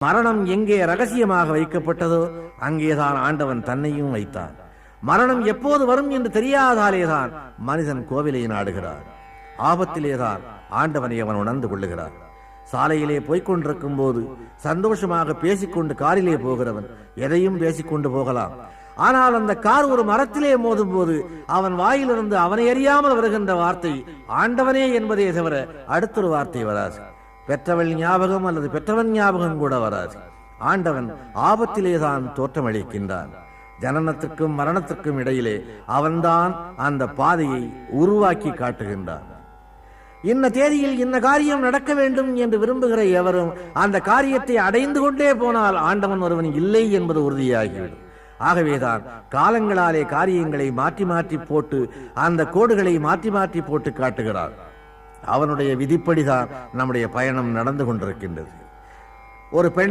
மரணம் எங்கே ரகசியமாக வைக்கப்பட்டதோ அங்கேதான் ஆண்டவன் தன்னையும் வைத்தான். மரணம் எப்போது வரும் என்று தெரியாதாலேதான் மனிதன் கோவிலை நாடுகிறார். ஆபத்திலேதான் ஆண்டவனை அவன் உணர்ந்து கொள்ளுகிறார். சாலையிலே போய்கொண்டிருக்கும் போது சந்தோஷமாக பேசிக்கொண்டு காரிலே போகிறவன் எதையும் பேசிக்கொண்டு போகலாம். ஆனால் அந்த கார் ஒரு மரத்திலே மோதும் போது அவன் வாயிலிருந்து அவனை அறியாமல் வருகின்ற வார்த்தை ஆண்டவனே என்பதே தவிர அடுத்தொரு வார்த்தை வராது. பெற்றவள் ஞாபகம் அல்லது பெற்றவன் ஞாபகம் கூட வராது. ஆண்டவன் ஆபத்திலேதான் தோற்றமளிக்கின்றான். ஜனனத்திற்கும் மரணத்திற்கும் இடையிலே அவன்தான் அந்த பாதையை உருவாக்கி காட்டுகின்றான். இன்ன தேதியில் இன்ன காரியம் நடக்க வேண்டும் என்று விரும்புகிற எவரும் அந்த காரியத்தை அடைந்து கொண்டே போனால் ஆண்டவன் ஒருவன் இல்லை என்பது உறுதியாகிவிடும். ஆகவேதான் காலங்களாலே காரியங்களை மாற்றி மாற்றி போட்டு அந்த கோடுகளை மாற்றி மாற்றி போட்டு காட்டுகிறார். அவனுடைய விதிப்படிதான் நம்முடைய பயணம் நடந்து கொண்டிருக்கின்றது. ஒரு பெண்ணை